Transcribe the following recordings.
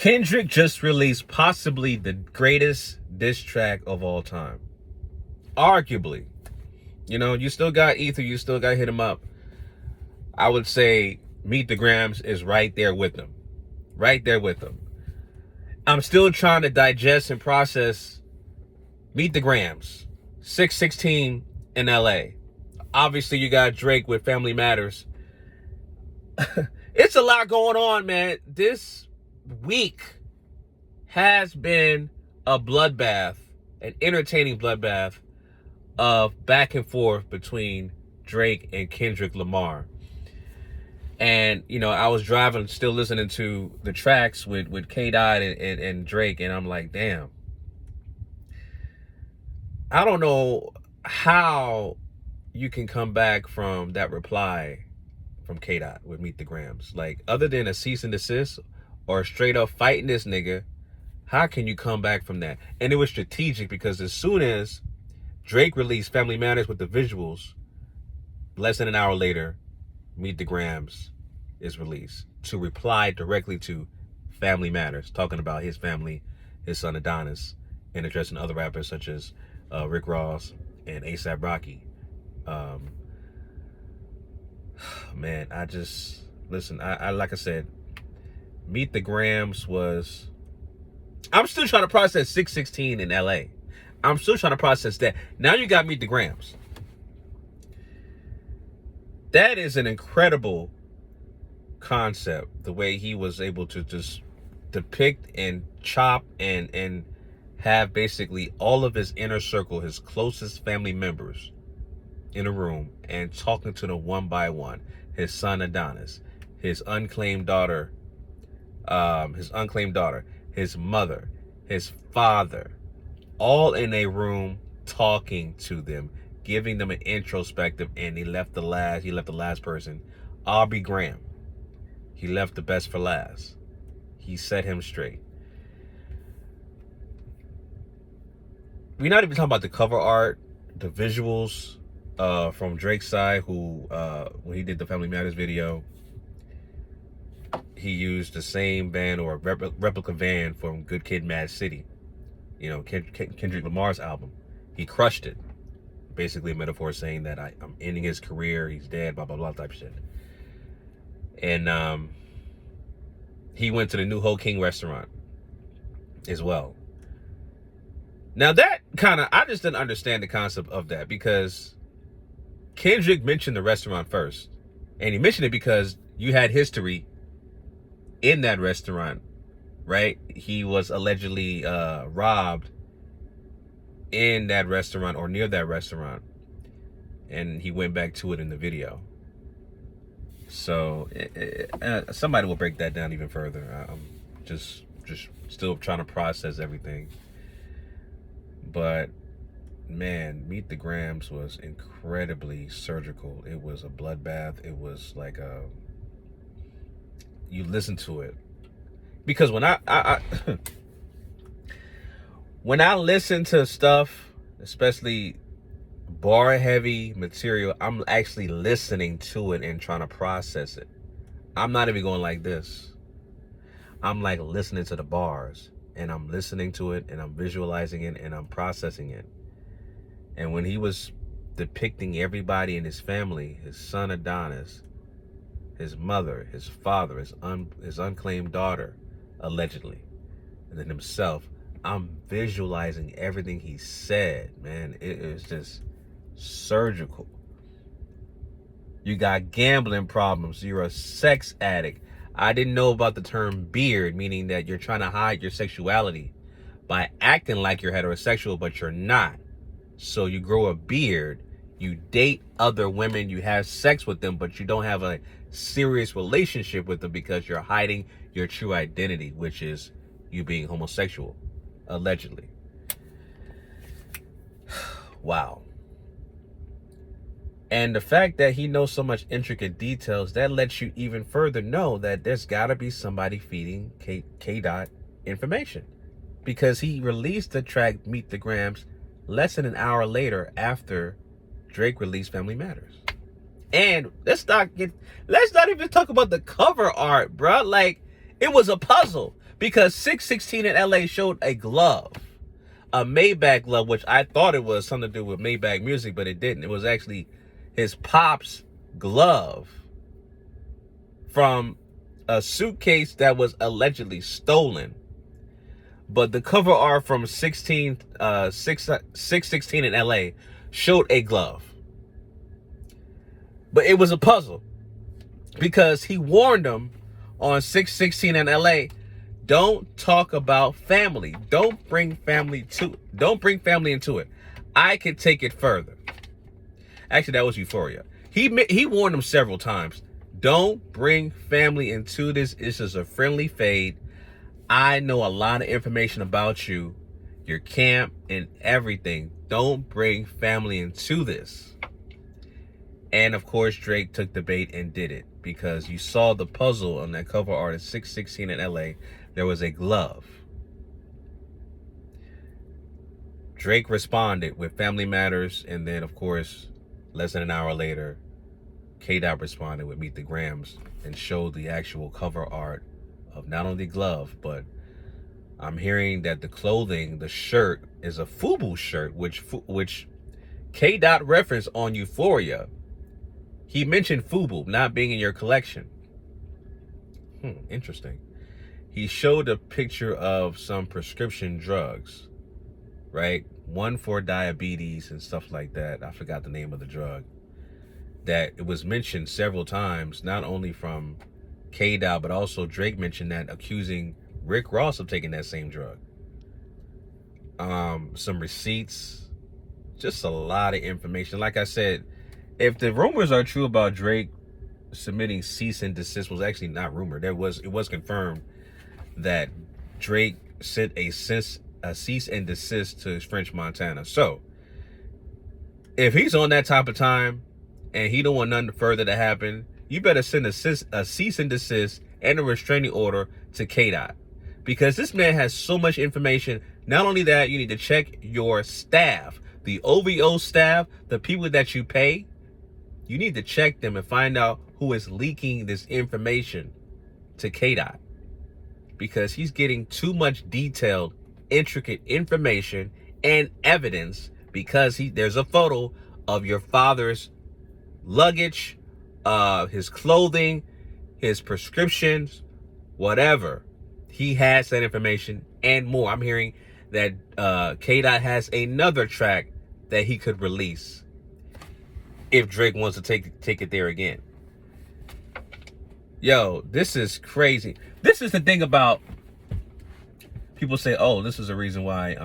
Kendrick just released possibly the greatest diss track of all time. Arguably. You know, you still got Ether, you still got Hit 'Em Up. I would say Meet the Grams is right there with them. Right there with them. I'm still trying to digest and process Meet the Grams. 616 in LA. Obviously, you got Drake with Family Matters. It's a lot going on, man. This week has been a bloodbath, an entertaining bloodbath of back and forth between Drake and Kendrick Lamar. And, you know, I was driving, still listening to the tracks with K-Dot and Drake, and I'm like, damn. I don't know how you can come back from that reply from K-Dot with Meet the Grams. Like, other than a cease and desist or straight up fighting this nigga, how can you come back from that? And it was strategic because as soon as Drake released Family Matters with the visuals, less than an hour later, Meet the Grams is released to reply directly to Family Matters, talking about his family, his son Adonis, and addressing other rappers such as Rick Ross and A$AP Rocky. Man, I just, listen, I like I said, Meet the Grams was, I'm still trying to process 616 in LA. I'm still trying to process that. Now you got Meet the Grams. That is an incredible concept, the way he was able to just depict and chop and have basically all of his inner circle, his closest family members in a room and talking to them one by one. His son Adonis, his unclaimed daughter, his mother, his father, all in a room talking to them, giving them an introspective, and he left the last person, Aubrey Graham. He left the best for last. He set him straight. We're not even talking about the cover art, the visuals from Drake's side, who when he did the Family Matters video, he used the same van or replica van from Good Kid, Mad City. You know, Kendrick Lamar's album. He crushed it. Basically a metaphor saying that I'm ending his career, he's dead, blah, blah, blah type of shit. And he went to the new Ho King restaurant as well. Now that I just didn't understand the concept of that, because Kendrick mentioned the restaurant first. And he mentioned it because you had history in that restaurant, right? He was allegedly robbed in that restaurant or near that restaurant, and he went back to it in the video. So somebody will break that down even further. I'm just still trying to process everything. But man, Meet the Grams was incredibly surgical. It was a bloodbath. It was like you listen to it, because when I when I listen to stuff, especially bar heavy material, I'm actually listening to it and trying to process it. I'm not even going like this. I'm like listening to the bars, and I'm listening to it, and I'm visualizing it, and I'm processing it. And when he was depicting everybody in his family, his son Adonis, his mother, his father, his unclaimed daughter, allegedly, and then himself, I'm visualizing everything he said, man. It is just surgical. You got gambling problems. You're a sex addict. I didn't know about the term beard, meaning that you're trying to hide your sexuality by acting like you're heterosexual, but you're not. So you grow a beard, you date other women, you have sex with them, but you don't have a serious relationship with them because you're hiding your true identity, which is you being homosexual, allegedly. Wow. And the fact that he knows so much intricate details, that lets you even further know that there's got to be somebody feeding K-Dot information, because he released the track Meet the Grams less than an hour later after Drake released Family Matters. And let's not even talk about the cover art, bro. Like, It was a puzzle because 616 in LA showed a glove, a Maybach glove, which I thought it was something to do with Maybach music, but it didn't. It was actually his pop's glove from a suitcase that was allegedly stolen. But the cover art from 616 in LA showed a glove. But it was a puzzle because he warned them on 616 in LA, don't talk about family. Don't bring family into it. I can take it further. Actually, that was Euphoria. He warned them several times. Don't bring family into this. This is a friendly fade. I know a lot of information about you, your camp, and everything. Don't bring family into this. And of course, Drake took the bait and did it because you saw the puzzle on that cover art of 616 in LA. There was a glove. Drake responded with Family Matters, and then of course, less than an hour later, K-Dot responded with Meet the Grams and showed the actual cover art of not only the glove, but I'm hearing that the clothing, the shirt, is a FUBU shirt, which K-Dot referenced on Euphoria. He mentioned FUBU not being in your collection. Interesting. He showed a picture of some prescription drugs, right? One for diabetes and stuff like that. I forgot the name of the drug. That it was mentioned several times, not only from K-Dot, but also Drake mentioned that, accusing Rick Ross of taking that same drug. Some receipts, just a lot of information. Like I said, if the rumors are true about Drake submitting cease and desist, was actually not rumored. It was confirmed that Drake sent a cease and desist to French Montana. So if he's on that type of time and he don't want nothing further to happen, you better send a cease and desist and a restraining order to K-Dot, because this man has so much information. Not only that, you need to check your staff, the OVO staff, the people that you pay. You need to check them and find out who is leaking this information to K-Dot, because he's getting too much detailed, intricate information and evidence, because there's a photo of your father's luggage, his clothing, his prescriptions, whatever. He has that information and more. I'm hearing that K-Dot has another track that he could release if Drake wants to take it there again. Yo, this is crazy. This is the thing about people say, oh, this is the reason why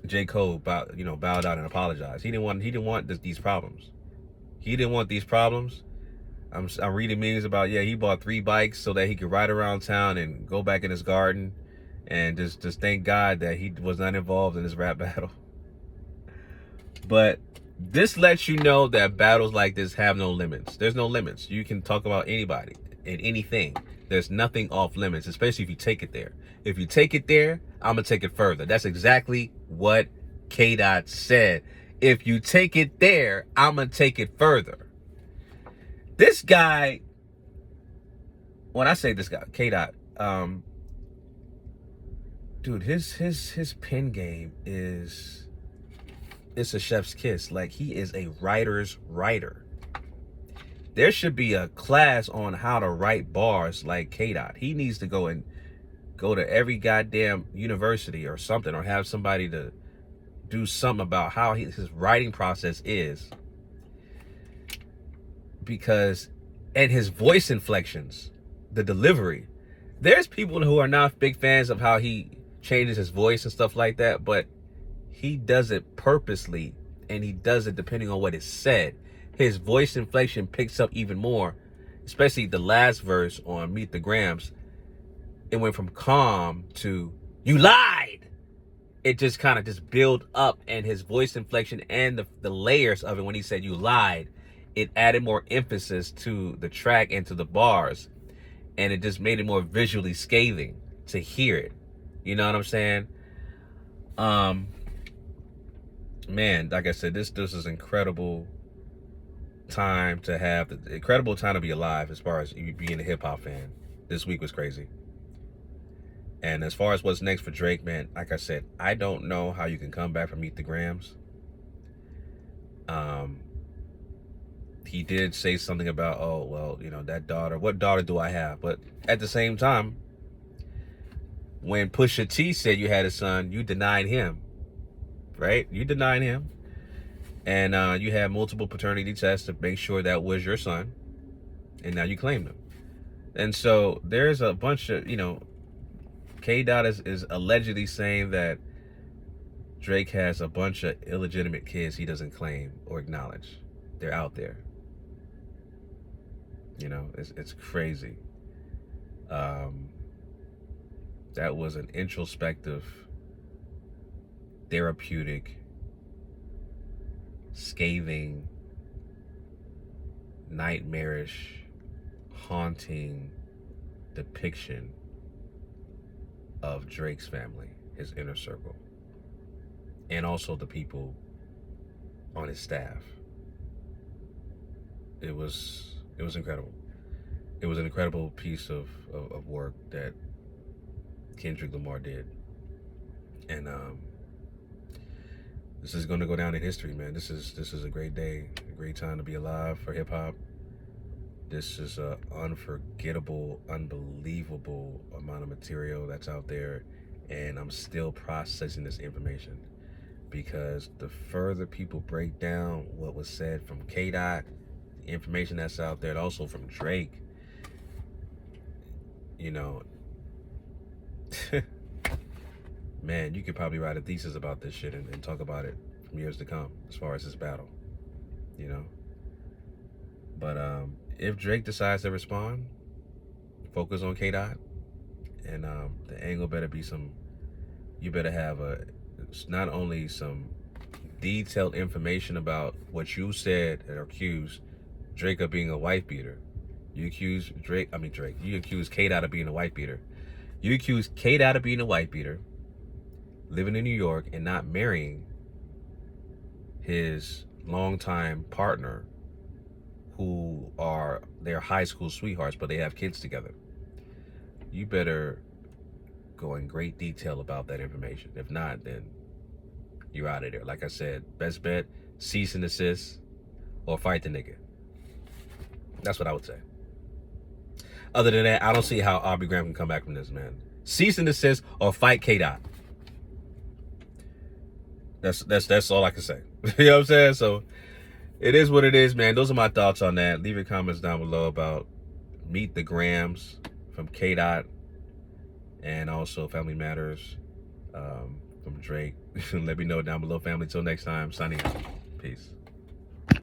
J. Cole bowed out and apologized. He didn't want these problems. He didn't want these problems. I'm reading memes about, he bought 3 bikes so that he could ride around town and go back in his garden and just thank God that he was not involved in this rap battle. But this lets you know that battles like this have no limits. There's no limits. You can talk about anybody and anything. There's nothing off limits, especially if you take it there. If you take it there, I'm going to take it further. That's exactly what K-Dot said. If you take it there, I'm going to take it further. This guy, when I say this guy, K-Dot, dude, his pen game it's a chef's kiss. Like, he is a writer's writer. There should be a class on how to write bars like K-Dot. He needs to go to every goddamn university or something, or have somebody to do something about how his writing process is. Because, and his voice inflections, the delivery. There's people who are not big fans of how he changes his voice and stuff like that, but he does it purposely, and he does it depending on what is said. His voice inflection picks up even more, especially the last verse on Meet the Grams. It went from calm to, you lied. It just kind of just built up, and his voice inflection and the layers of it when he said you lied, it added more emphasis to the track and to the bars, and it just made it more visually scathing to hear it. You know what I'm saying? Man, like I said, this is incredible time to have, incredible time to be alive as far as you being a hip-hop fan. This week was crazy. And as far as what's next for Drake, man, like I said, I don't know how you can come back from Meet the Grams. He did say something about, oh, well, you know, that daughter, what daughter do I have? But at the same time, when Pusha T said you had a son, you denied him, right? You denied him. And you had multiple paternity tests to make sure that was your son. And now you claimed him. And so there's a bunch of, you know, K-Dot is allegedly saying that Drake has a bunch of illegitimate kids he doesn't claim or acknowledge. They're out there. You know, it's crazy. That was an introspective, therapeutic, scathing, nightmarish, haunting depiction of Drake's family, his inner circle, and also the people on his staff. It was incredible. It was an incredible piece of work that Kendrick Lamar did. And this is going to go down in history, man. This is a great day, a great time to be alive for hip hop. This is a unforgettable, unbelievable amount of material that's out there, and I'm still processing this information, because the further people break down what was said from K-Dot, the information that's out there, and also from Drake, you know, man, you could probably write a thesis about this shit and talk about it from years to come as far as this battle, you know. But if Drake decides to respond, focus on K-Dot, and the angle better be you better have not only some detailed information about what you said and accused Drake of being a wife beater. You accuse you accuse K-Dot of being a wife beater. You accuse K-Dot of being a wife beater, living in New York and not marrying his longtime partner, who are their high school sweethearts, but they have kids together. You better go in great detail about that information. If not, then you're out of there. Like I said, best bet, cease and desist or fight the nigga. That's what I would say. Other than that, I don't see how Aubrey Graham can come back from this, man. Cease and desist or fight K-Dot. That's all I can say. You know what I'm saying? So it is what it is, man. Those are my thoughts on that. Leave your comments down below about Meet the Grams from K-Dot, and also Family Matters from Drake. Let me know down below, family. Till next time, signing out. Peace.